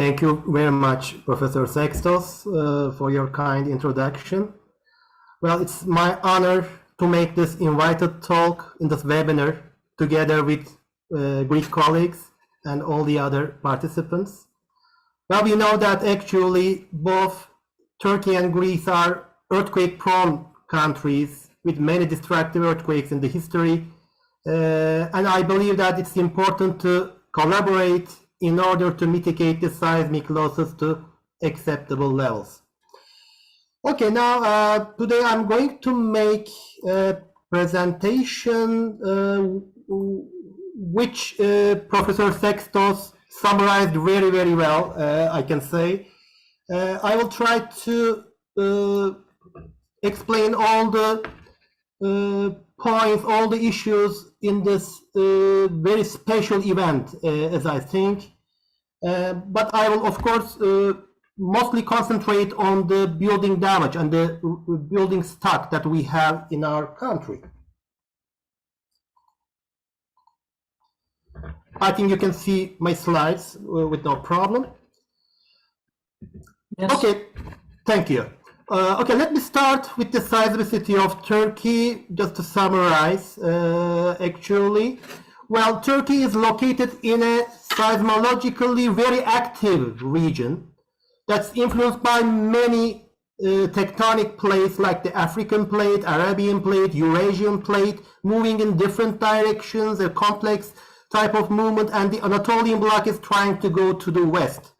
Thank you very much, Professor Sextos, for your kind introduction. Well, it's my honor to make this invited talk in this webinar together with Greek colleagues and all the other participants. Well, we know that actually both Turkey and Greece are earthquake-prone countries with many destructive earthquakes in the history. And I believe that it's important to collaborate in order to mitigate the seismic losses to acceptable levels. Okay, now today I'm going to make a presentation which Professor Sextos summarized very, very well, I can say. I will try to explain all the points, all the issues in this very special event, as I think. But I will, of course, mostly concentrate on the building damage and the building stock that we have in our country. I think you can see my slides with no problem. Yes. Okay, thank you. Okay, let me start with the seismicity of Turkey, just to summarize, actually. Well, Turkey is located in a seismologically very active region that's influenced by many tectonic plates like the African plate, Arabian plate, Eurasian plate, moving in different directions, a complex type of movement, and the Anatolian block is trying to go to the west.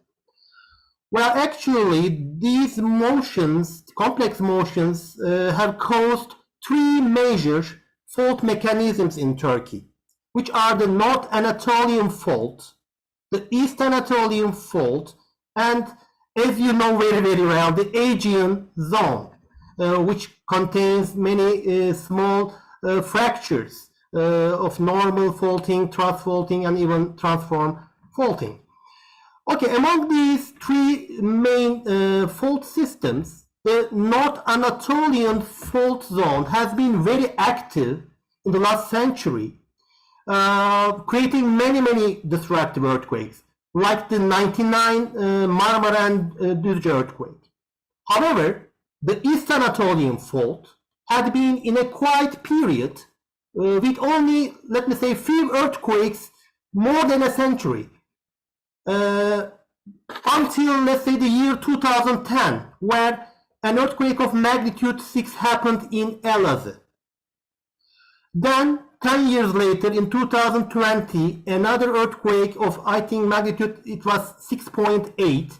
Well, actually, these motions, complex motions, have caused three major fault mechanisms in Turkey, which are the North Anatolian Fault, the East Anatolian Fault, and, as you know very, very well, the Aegean Zone, which contains many small fractures of normal faulting, truss faulting, and even transform faulting. Okay, among these three main fault systems, the North Anatolian Fault Zone has been very active in the last century, creating many destructive earthquakes, like the 99 Marmara and Düzce earthquake. However, the East Anatolian Fault had been in a quiet period with only, let me say, few earthquakes more than a century. Until, let's say, the year 2010, where an earthquake of magnitude 6 happened in Elazığ. Then, 10 years later, in 2020, another earthquake of, I think, magnitude, it was 6.8,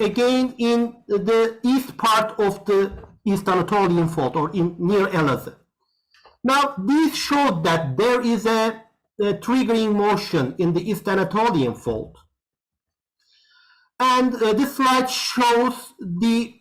again in the east part of the East Anatolian Fault, or near Elazığ. Now, this showed that there is a triggering motion in the East Anatolian Fault. And this slide shows the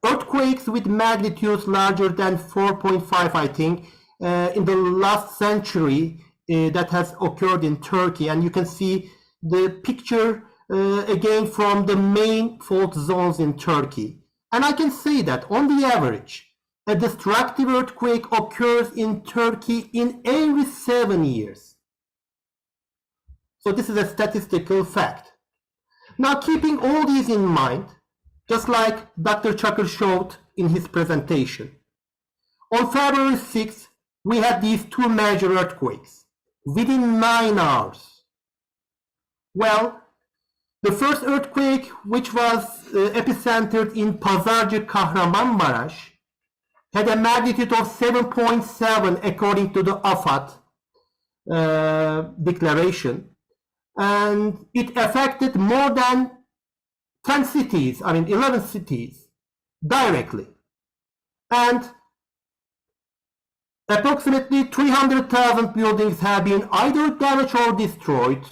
earthquakes with magnitudes larger than 4.5, I think, in the last century that has occurred in Turkey. And you can see the picture again from the main fault zones in Turkey. And I can say that on the average, a destructive earthquake occurs in Turkey in every 7 years. So this is a statistical fact. Now, keeping all these in mind, just like Dr. Çakır showed in his presentation, on February 6th, we had these two major earthquakes within 9 hours. Well, the first earthquake, which was epicentered in Pazarcık, Kahramanmaras, had a magnitude of 7.7 according to the IWFeb6 declaration, and it affected more than 10 cities, I mean 11 cities, directly. And approximately 300,000 buildings have been either damaged or destroyed,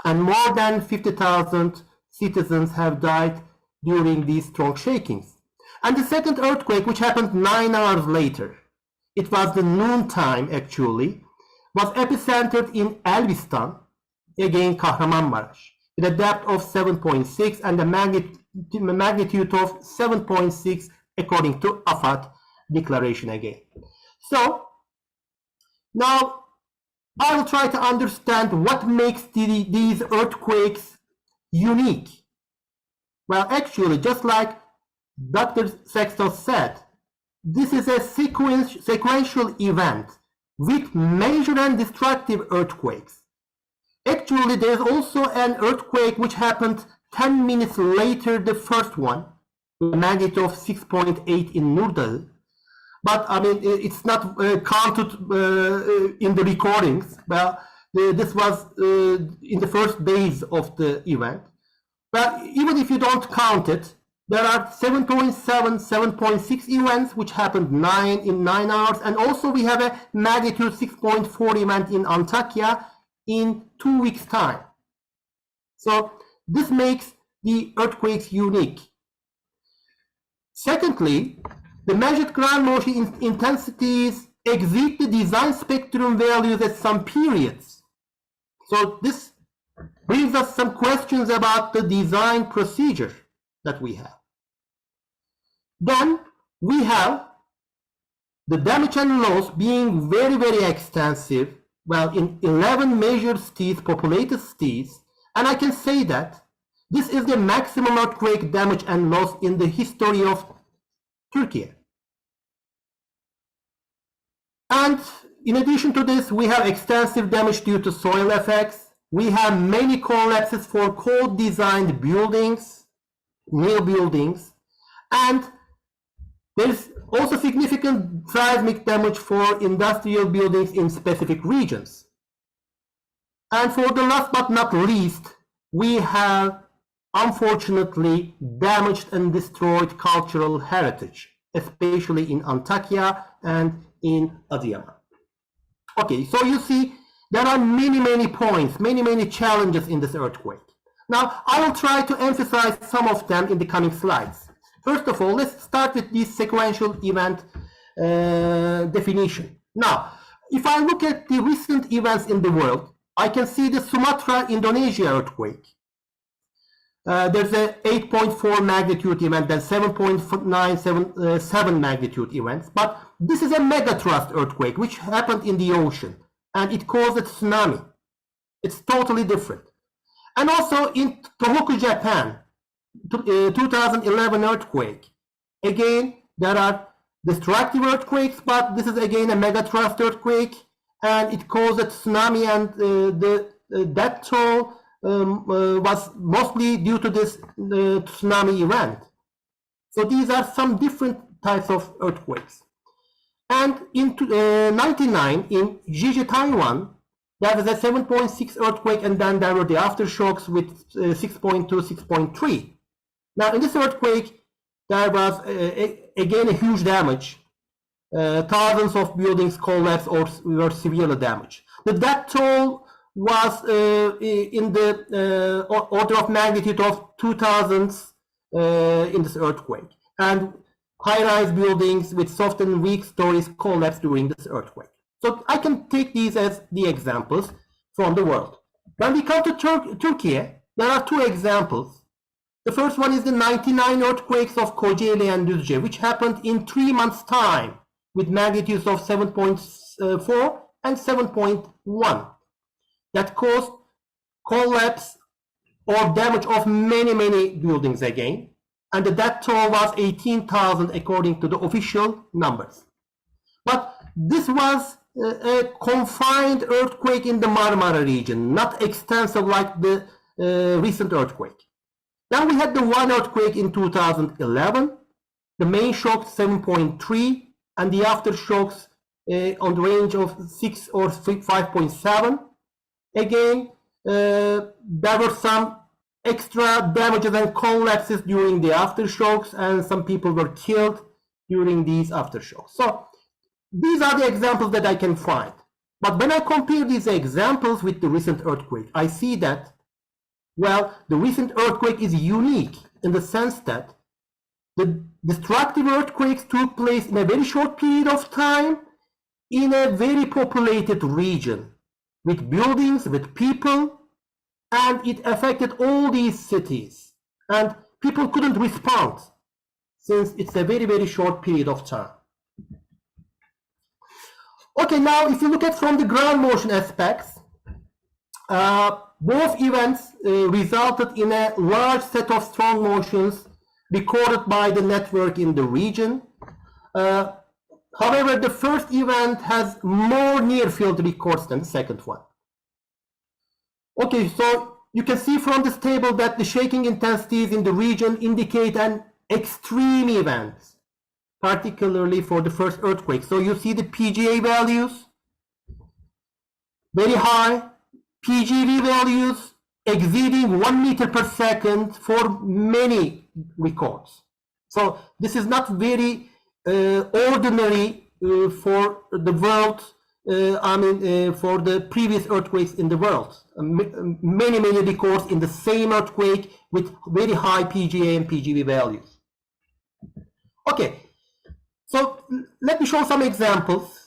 and more than 50,000 citizens have died during these strong shakings. And the second earthquake, which happened 9 hours later, it was the noon time actually, was epicentered in Elbistan, again Kahramanmaras, with a depth of 7.6 and a magnitude of 7.6 according to IWFeb6 declaration again. So now I will try to understand what makes these earthquakes unique? Well, actually, just like Dr. Sexton said, this is a sequential event with major and destructive earthquakes. Actually, there's also an earthquake which happened 10 minutes later, the first one, with a magnitude of 6.8 in Nurdal. But I mean, it's not counted in the recordings. Well, this was in the first days of the event. But even if you don't count it, there are 7.7, 7.6 events which happened in 9 hours, and also we have a magnitude 6.4 event in Antakya in 2 weeks' time. So this makes the earthquakes unique. Secondly, the measured ground motion intensities exceed the design spectrum values at some periods. So this brings us some questions about the design procedure that we have. Then we have the damage and loss being very, very extensive, well, in 11 major cities, populated cities, and I can say that this is the maximum earthquake damage and loss in the history of Turkey. And in addition to this, we have extensive damage due to soil effects. We have many collapses for code-designed buildings, new buildings, and there's also significant seismic damage for industrial buildings in specific regions. And for the last but not least, we have unfortunately damaged and destroyed cultural heritage, especially in Antakya and in Adıyaman. Okay, so you see, there are many points, many challenges in this earthquake. Now, I will try to emphasize some of them in the coming slides. First of all, let's start with this sequential event definition. Now, if I look at the recent events in the world, I can see the Sumatra, Indonesia earthquake. There's a 8.4 magnitude event, then 7.977 magnitude events. But this is a megathrust earthquake, which happened in the ocean, and it caused a tsunami. It's totally different. And also in Tohoku, Japan, 2011 earthquake. Again, there are destructive earthquakes, but this is again a megathrust earthquake, and it caused a tsunami, and the death toll was mostly due to this tsunami event. So these are some different types of earthquakes. And in 1999, in Jeju, Taiwan, there was a 7.6 earthquake, and then there were the aftershocks with 6.2, 6.3. Now, in this earthquake, there was again a huge damage. Thousands of buildings collapsed or were severely damaged. The death toll was in the order of magnitude of 2000s in this earthquake. And high-rise buildings with soft and weak stories collapsed during this earthquake. So I can take these as the examples from the world. When we come to Turkey, there are two examples. The first one is the 99 earthquakes of Kocaeli and Düzce, which happened in 3 months' time with magnitudes of 7.4 and 7.1. That caused collapse or damage of many buildings again. And the death toll was 18,000 according to the official numbers. But this was a confined earthquake in the Marmara region, not extensive like the recent earthquake. Then we had the one earthquake in 2011, the main shock 7.3, and the aftershocks on the range of 6 or 5.7. Again, there were some extra damages and collapses during the aftershocks, and some people were killed during these aftershocks. So these are the examples that I can find. But when I compare these examples with the recent earthquake, I see that, well, the recent earthquake is unique in the sense that the destructive earthquakes took place in a very short period of time in a very populated region with buildings, with people, and it affected all these cities. And people couldn't respond since it's a very short period of time. Okay, now if you look at from the ground motion aspects, Both events resulted in a large set of strong motions recorded by the network in the region. However, the first event has more near-field records than the second one. Okay, so you can see from this table that the shaking intensities in the region indicate an extreme event, particularly for the first earthquake. So you see the PGA values, very high, PGV values exceeding 1 meter per second for many records. So this is not very ordinary for the world, for the previous earthquakes in the world. Many records in the same earthquake with very high PGA and PGV values. Okay, so let me show some examples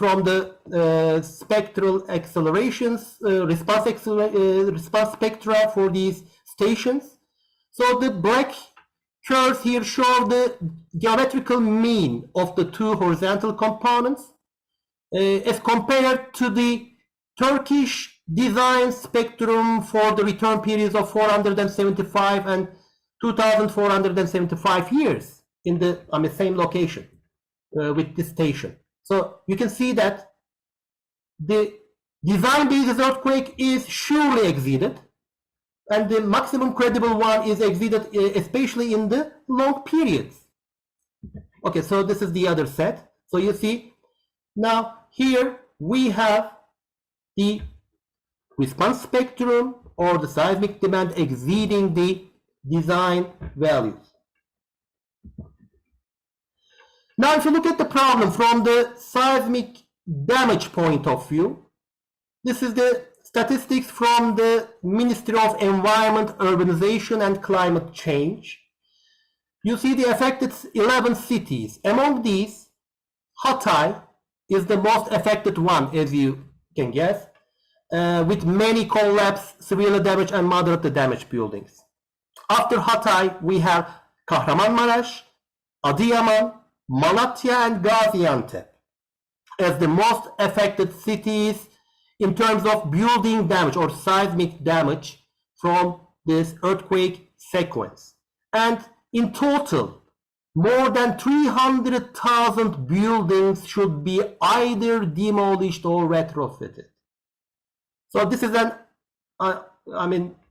from the spectral accelerations, response spectra for these stations. So the black curves here show the geometrical mean of the two horizontal components as compared to the Turkish design spectrum for the return periods of 475 and 2475 years in the same location with this station. So you can see that the design basis earthquake is surely exceeded, and the maximum credible one is exceeded, especially in the long periods. Okay, so this is the other set. So you see, now here we have the response spectrum or the seismic demand exceeding the design values. Now, if you look at the problem from the seismic damage point of view, this is the statistics from the Ministry of Environment, Urbanization and Climate Change. You see the affected 11 cities. Among these, Hatay is the most affected one, as you can guess, with many collapsed, severely damaged and moderately damaged buildings. After Hatay, we have Kahramanmaras, Adıyaman, Malatya and Gaziantep as the most affected cities in terms of building damage or seismic damage from this earthquake sequence. And in total, more than 300,000 buildings should be either demolished or retrofitted. So this is an,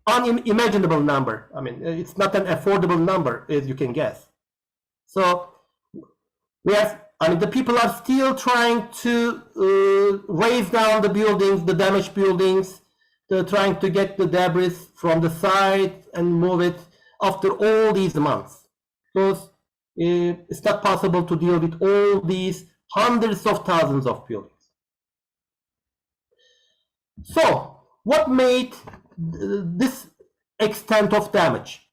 unimaginable number. It's not an affordable number, as you can guess. So the people are still trying to raise down the buildings, the damaged buildings. They're trying to get the debris from the site and move it after all these months. Because it's not possible to deal with all these hundreds of thousands of buildings. So, what made this extent of damage?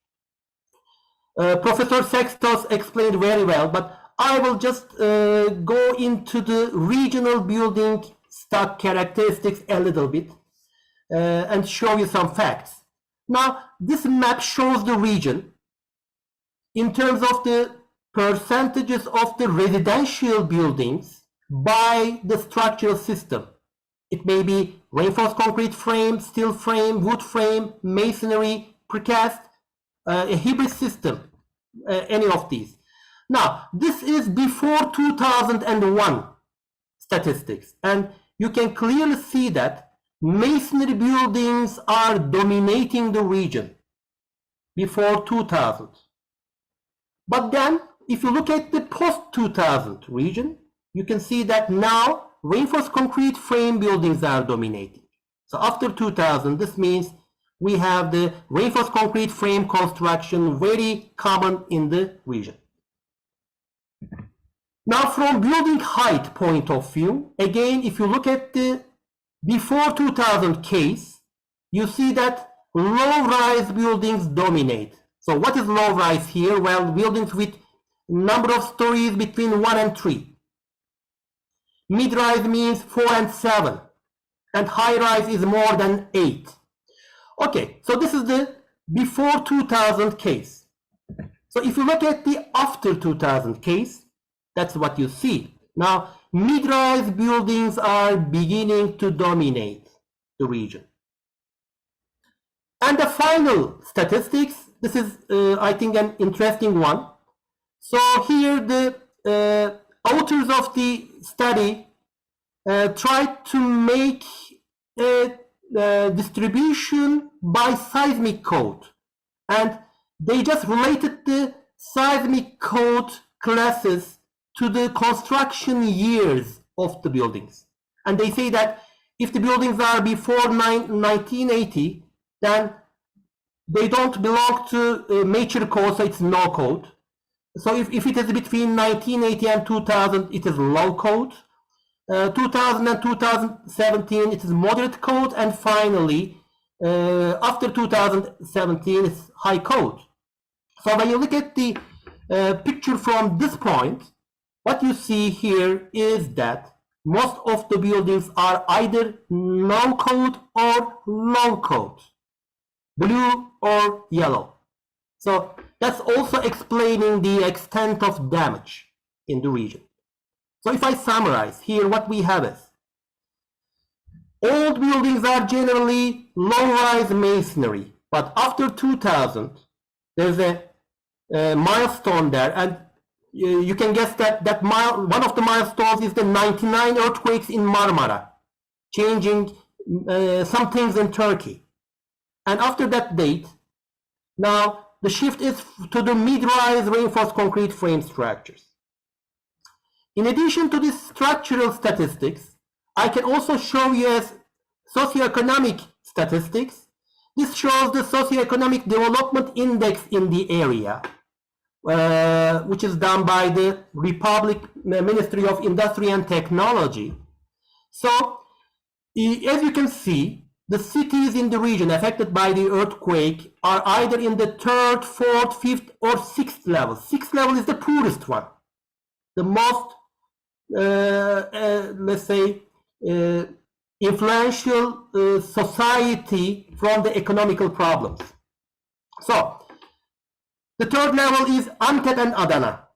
Professor Sextos explained very well, but I will just go into the regional building stock characteristics a little bit and show you some facts. Now, this map shows the region in terms of the percentages of the residential buildings by the structural system. It may be reinforced concrete frame, steel frame, wood frame, masonry, precast, a hybrid system, any of these. Now, this is before 2001 statistics, and you can clearly see that masonry buildings are dominating the region before 2000. But then, if you look at the post-2000 region, you can see that now reinforced concrete frame buildings are dominating. So after 2000, this means we have the reinforced concrete frame construction very common in the region. Now, from building height point of view, again, if you look at the before 2000 case, you see that low-rise buildings dominate. So what is low-rise here? Well, buildings with number of stories between 1 and 3. Mid-rise means 4 and 7. And high-rise is more than 8. Okay, so this is the before 2000 case. So if you look at the after 2000 case, that's what you see. Now, mid-rise buildings are beginning to dominate the region. And the final statistics, this is, I think, an interesting one. So here the authors of the study tried to make a distribution by seismic code. And they just related the seismic code classes to the construction years of the buildings. And they say that if the buildings are before 1980, then they don't belong to mature code, so it's no code. So if it is between 1980 and 2000, it is low code. 2000 and 2017, it is moderate code. And finally, after 2017, it's high code. So when you look at the picture from this point, what you see here is that most of the buildings are either no code or low code, blue or yellow. So that's also explaining the extent of damage in the region. So if I summarize here, what we have is old buildings are generally low-rise masonry, but after 2000, there's a milestone there, and you can guess that one of the milestones is the 99 earthquakes in Marmara, changing some things in Turkey. And after that date, now the shift is to the mid-rise reinforced concrete frame structures. In addition to these structural statistics, I can also show you as socioeconomic statistics. This shows the socioeconomic development index in the area, which is done by the Republic Ministry of Industry and Technology. So, as you can see, the cities in the region affected by the earthquake are either in the 3rd, 4th, 5th, or 6th level. 6th level is the poorest one, the most, let's say, influential society from the economical problems. So, the 3rd level is Antep and Adana.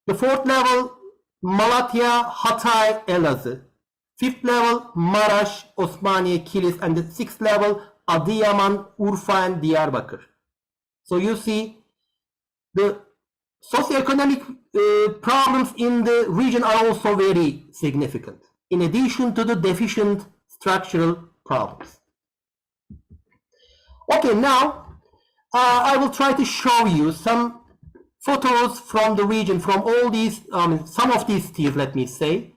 The 4th level, Malatya, Hatay, Elazığ. 5th level, Maraş, Osmaniye, Kilis, and the 6th level, Adıyaman, Urfa, and Diyarbakır. So you see, the socioeconomic problems in the region are also very significant, in addition to the deficient structural problems. Okay, now I will try to show you some photos from the region, from all these, some of these cities, let me say,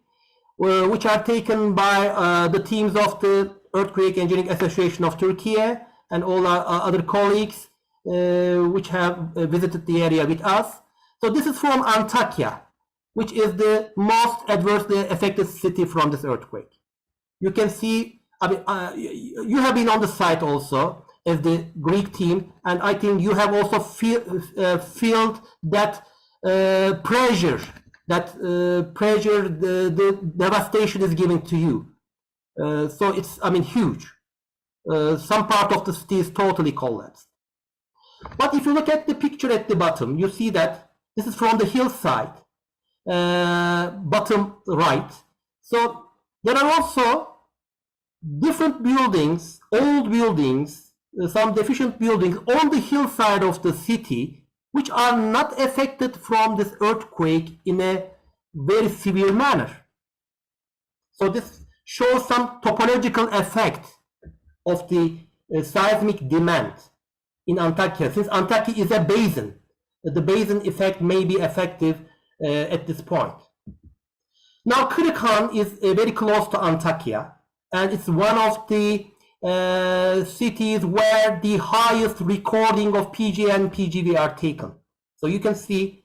which are taken by the teams of the Earthquake Engineering Association of Turkey and all our other colleagues which have visited the area with us. So this is from Antakya, which is the most adversely affected city from this earthquake. You can see, you have been on the site also as the Greek team, and I think you have also felt that pressure, the devastation is given to you. So it's, huge. Some part of the city is totally collapsed. But if you look at the picture at the bottom, you see that this is from the hillside, bottom right. So there are also different buildings, old buildings, some deficient buildings on the hillside of the city, which are not affected from this earthquake in a very severe manner. So this shows some topological effect of the seismic demand in Antakya. Since Antakya is a basin, the basin effect may be effective at this point. Now, Kırıkhan is very close to Antakya, and it's one of the cities where the highest recording of PGA and PGV are taken. So you can see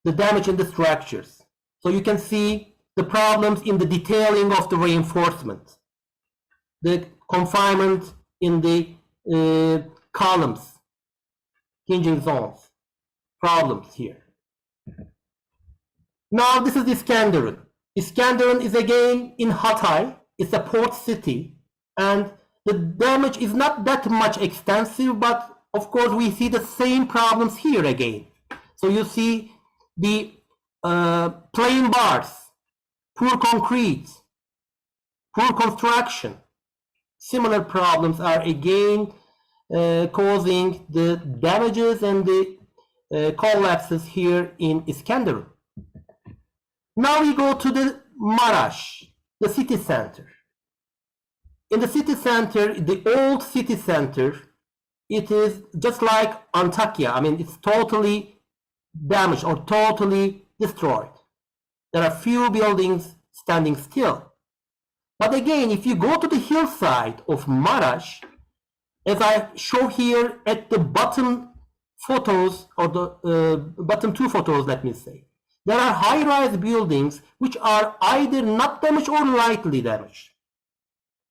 the damage in the structures. So you can see the problems in the detailing of the reinforcement, the confinement in the columns, hinging zones, problems here. Now this is Iskenderun. Iskenderun is again in Hatay. It's a port city, and the damage is not that much extensive, but of course we see the same problems here again. So you see the plain bars, poor concrete, poor construction, similar problems are again causing the damages and the collapses here in Iskenderun. Now we go to the Maraş, the city center. In the city center, the old city center, it is just like Antakya. I mean, it's totally damaged or totally destroyed. There are few buildings standing still. But again, if you go to the hillside of Maraş, as I show here at the bottom photos, or the bottom two photos, let me say, there are high-rise buildings which are either not damaged or lightly damaged.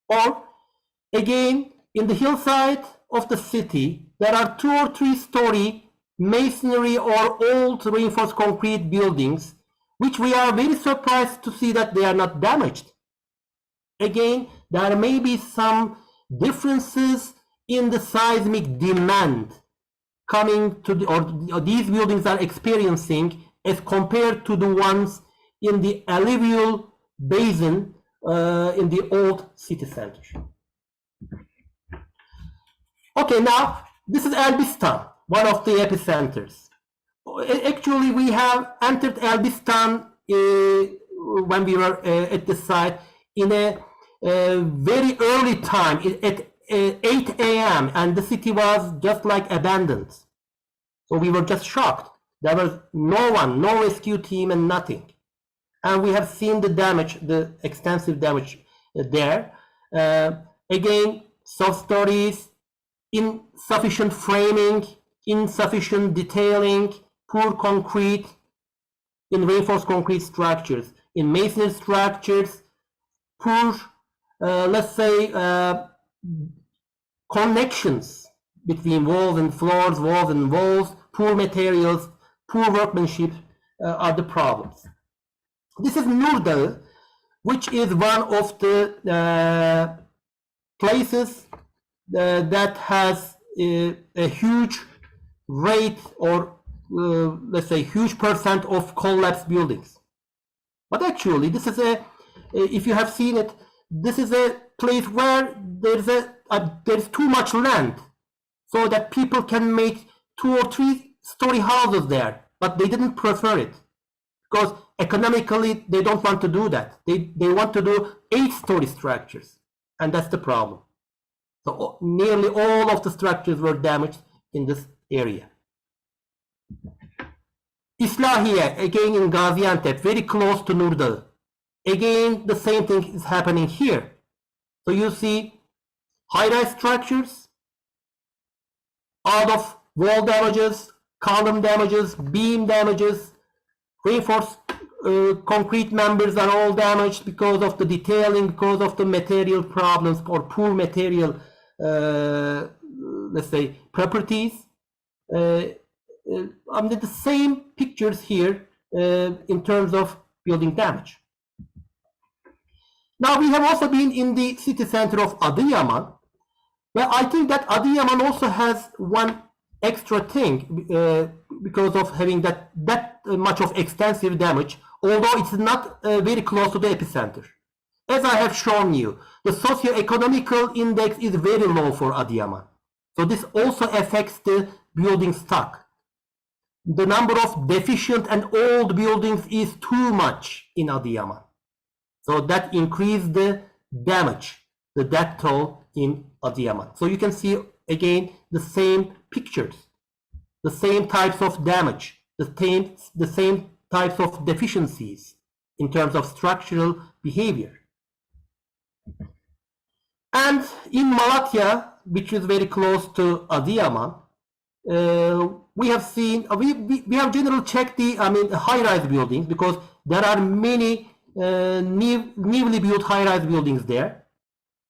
Or again, in the hillside of the city, there are 2 or 3 story masonry or old reinforced concrete buildings, which we are very surprised to see that they are not damaged. Again, there may be some differences in the seismic demand coming to the, or these buildings are experiencing as compared to the ones in the alluvial basin in the old city center. Okay, now this is Elbistan, one of the epicenters. Actually, we have entered Elbistan when we were at the site in a very early time, at 8 a.m., and the city was just like abandoned. So we were just shocked. There was no one, no rescue team and nothing. And we have seen the damage, the extensive damage there. Again, soft stories, insufficient framing, insufficient detailing, poor concrete in reinforced concrete structures, in masonry structures, poor, let's say, connections between walls and floors, walls and walls, poor materials, poor workmanship are the problems. This is Nurdağ, which is one of the places that has a huge rate, or let's say huge percent of collapsed buildings. But actually, this is a, if you have seen it, this is a place where there's too much land, so that people can make 2 or 3 story houses there, but they didn't prefer it because economically they don't want to do that. They want to do 8-story structures, and that's the problem. So nearly all of the structures were damaged in this area. İslahiye, again in Gaziantep, very close to Nurdağ. Again, the same thing is happening here. So you see high-rise structures, out of wall damages, column damages, beam damages, reinforced concrete members are all damaged because of the detailing, because of the material problems or poor material, let's say, properties. Under the same pictures here in terms of building damage. Now we have also been in the city center of Adıyaman. Well, I think that Adıyaman also has one extra thing because of having that much of extensive damage, although it's not very close to the epicenter. As I have shown you, the socio-economical index is very low for Adıyaman. So this also affects the building stock. The number of deficient and old buildings is too much in Adıyaman. So that increased the damage, the death toll in Adıyaman. So you can see again the same pictures, the same types of damage, the same types of deficiencies in terms of structural behavior. And in Malatya, which is very close to Adıyaman, we have seen, we have generally checked the, high-rise buildings, because there are many newly built high-rise buildings there.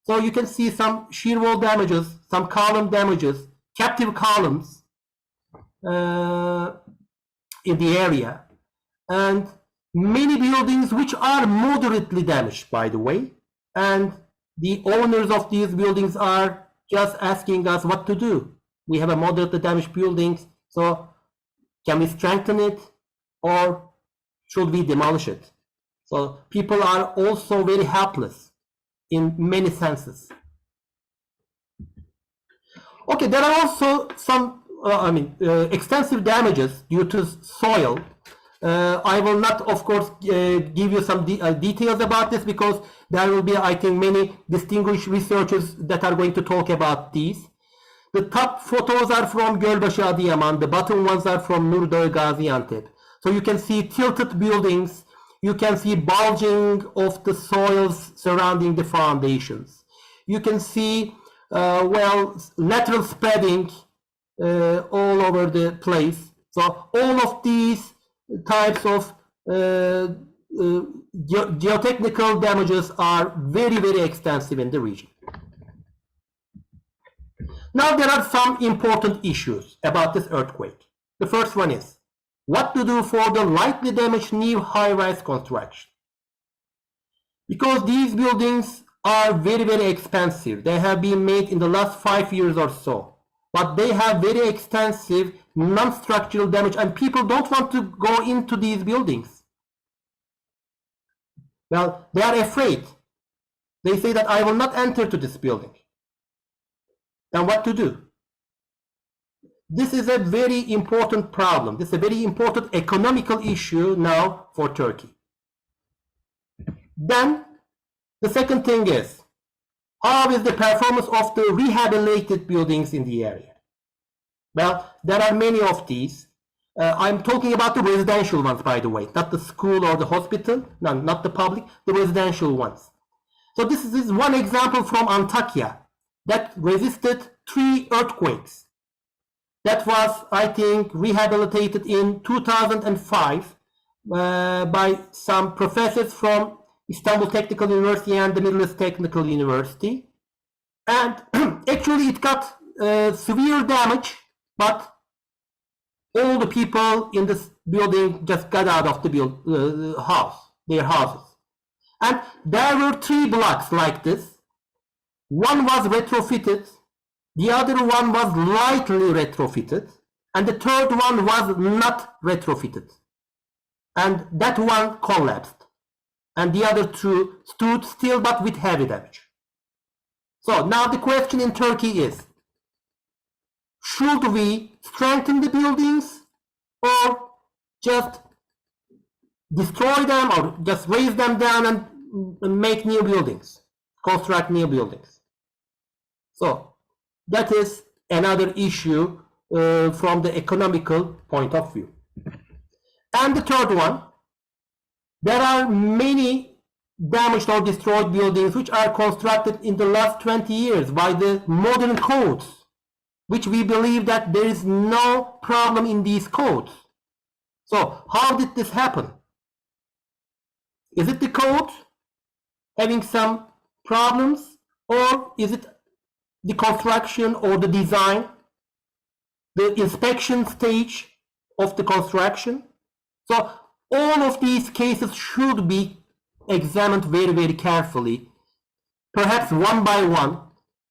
So you can see some shear wall damages, some column damages, captive columns in the area, and many buildings which are moderately damaged, by the way, and the owners of these buildings are just asking us what to do. We have a moderately damaged buildings, so can we strengthen it or should we demolish it? So people are also very helpless in many senses. Okay, there are also some, extensive damages due to soil. I will not, of course, give you some details about this because there will be, I think, many distinguished researchers that are going to talk about these. The top photos are from Gölbaşı Adıyaman. The bottom ones are from Nurdağı Gaziantep. So you can see tilted buildings. You can see bulging of the soils surrounding the foundations. You can see, lateral spreading all over the place. So all of these types of geotechnical damages are very, very extensive in the region. Now there are some important issues about this earthquake. The first one is, what to do for the lightly damaged new high-rise construction? Because these buildings are very, very expensive. They have been made in the last 5 years or so. But they have very extensive non-structural damage and people don't want to go into these buildings. Well, they are afraid. They say that I will not enter to this building. Then what to do? This is a very important problem. This is a very important economical issue now for Turkey. Then the second thing is, how is the performance of the rehabilitated buildings in the area? Well, there are many of these. I'm talking about the residential ones, by the way, not the school or the hospital, no, not the public, the residential ones. So this is one example from Antakya that resisted 3 earthquakes. That was, I think, rehabilitated in 2005 by some professors from Istanbul Technical University and the Middle East Technical University. And actually it got severe damage, but all the people in this building just got out of the their houses. And there were 3 blocks like this. One was retrofitted, the other one was lightly retrofitted, and the third one was not retrofitted. And that one collapsed. And the other 2 stood still but with heavy damage. So now the question in Turkey is, should we strengthen the buildings or just destroy them or just raise them down and make new buildings, construct new buildings? So that is another issue from the economical point of view. And the third one, there are many damaged or destroyed buildings which are constructed in the last 20 years by the modern codes, which we believe that there is no problem in these codes. So how did this happen? Is it the code having some problems, or is it the construction or the design, the inspection stage of the construction? So all of these cases should be examined very, very carefully, perhaps one by one,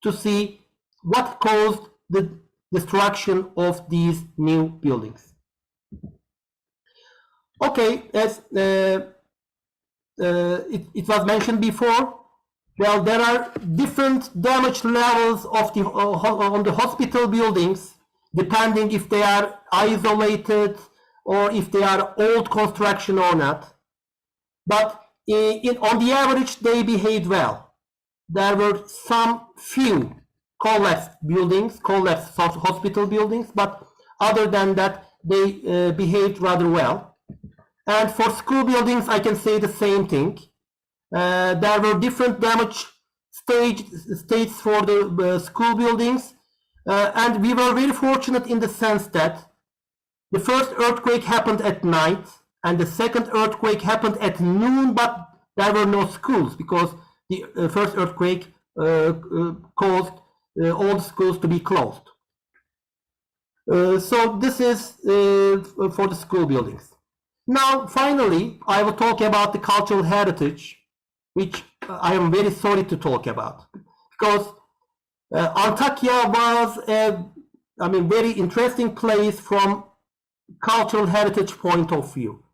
to see what caused the destruction of these new buildings. Okay, as it was mentioned before, well, there are different damage levels of on the hospital buildings, depending if they are isolated or if they are old construction or not. But on the average, they behaved well. There were some few collapsed buildings, collapsed hospital buildings, but other than that, they behaved rather well. And for school buildings, I can say the same thing. There were different damage states for the school buildings, and we were very fortunate in the sense that the first earthquake happened at night, and the second earthquake happened at noon, but there were no schools because the first earthquake caused all the schools to be closed. So this is for the school buildings. Now, finally, I will talk about the cultural heritage, which I am very sorry to talk about, because Antakya was a very interesting place from cultural heritage point of view.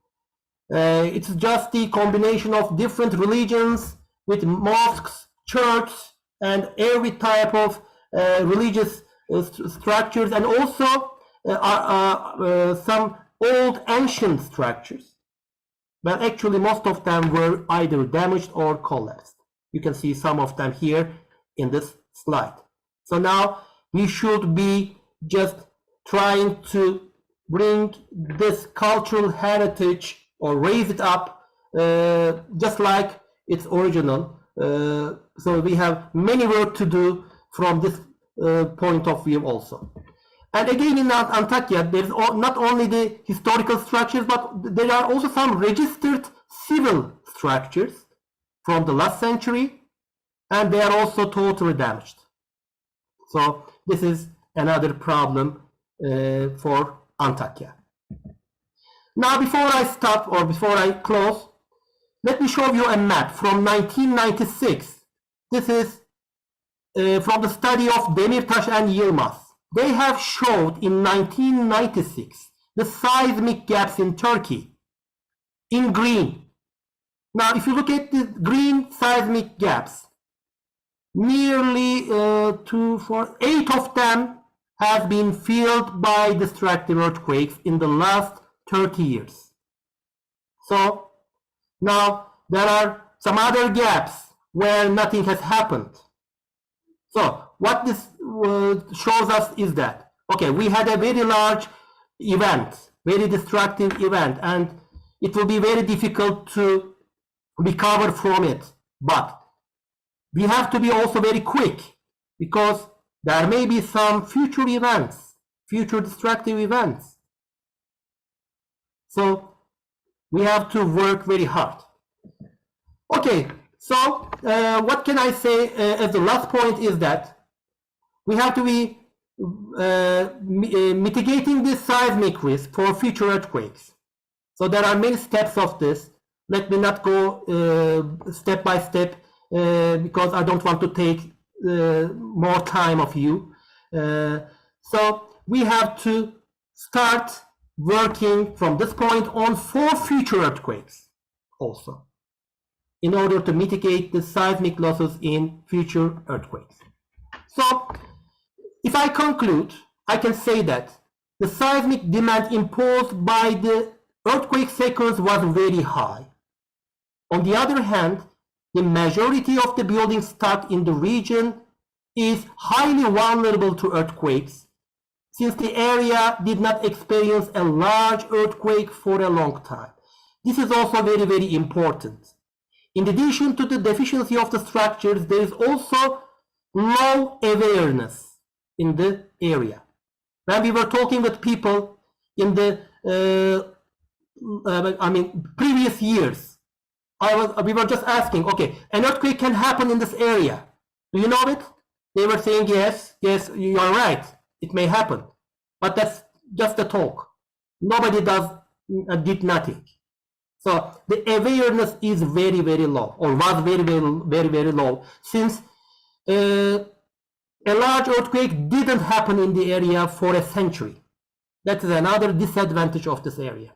It's just the combination of different religions with mosques, churches, and every type of religious structures, and also some old ancient structures. But actually most of them were either damaged or collapsed. You can see some of them here in this slide. So now we should be just trying to bring this cultural heritage or raise it up just like its original. So we have many work to do from this point of view also. And again, in Antakya, there's not only the historical structures, but there are also some registered civil structures from the last century, and they are also totally damaged. So this is another problem for Antakya. Now, before I stop or before I close, let me show you a map from 1996. This is from the study of Demirtaş and Yılmaz. They have showed in 1996 the seismic gaps in Turkey in green. Now, if you look at the green seismic gaps, nearly 8 of them have been filled by destructive earthquakes in the last 30 years. So now there are some other gaps where nothing has happened. So what this shows us is that, okay, we had a very large event, very destructive event, and it will be very difficult to recover from it. But we have to be also very quick, because there may be some future events, future destructive events. So we have to work very hard. Okay, so what can I say as the last point is that we have to be mitigating this seismic risk for future earthquakes. So there are many steps of this. Let me not go step by step because I don't want to take more time of you. So we have to start working from this point on for future earthquakes also, in order to mitigate the seismic losses in future earthquakes. So if I conclude, I can say that the seismic demand imposed by the earthquake sequence was very high. On the other hand, the majority of the building stock in the region is highly vulnerable to earthquakes, since the area did not experience a large earthquake for a long time. This is also very, very important. In addition to the deficiency of the structures, there is also low awareness in the area. When we were talking with people in the previous years, we were just asking, okay, an earthquake can happen in this area. Do you know it? They were saying, yes, you are right, it may happen. But that's just a talk. Nobody did nothing. So the awareness is very, very low, or was very, very low, since a large earthquake didn't happen in the area for a century. That is another disadvantage of this area.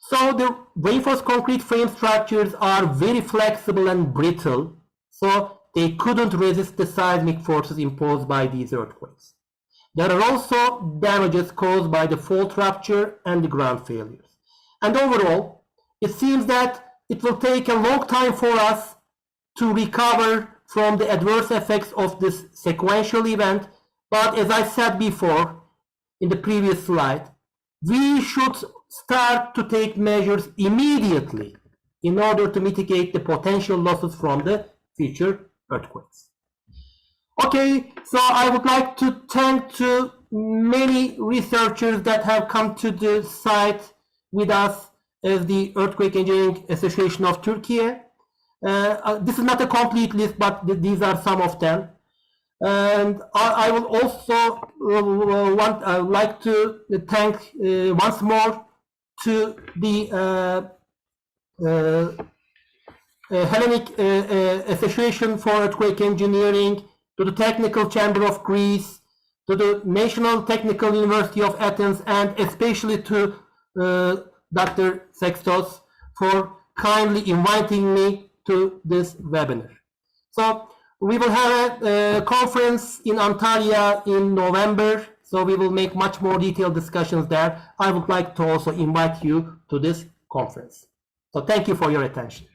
So the reinforced concrete frame structures are very flexible and brittle, so they couldn't resist the seismic forces imposed by these earthquakes. There are also damages caused by the fault rupture and the ground failures. And overall, it seems that it will take a long time for us to recover from the adverse effects of this sequential event. But as I said before in the previous slide, we should start to take measures immediately in order to mitigate the potential losses from the future earthquakes. Okay, so I would like to thank to many researchers that have come to the site with us as the Earthquake Engineering Association of Turkey. This is not a complete list, but these are some of them. And I will also like to thank once more to the Hellenic Association for Earthquake Engineering, to the Technical Chamber of Greece, to the National Technical University of Athens, and especially to Dr. Sextos for kindly inviting me to this webinar. So We will have a conference in Antalya in November, so we will make much more detailed discussions there. I would like to also invite you to this conference. So thank you for your attention.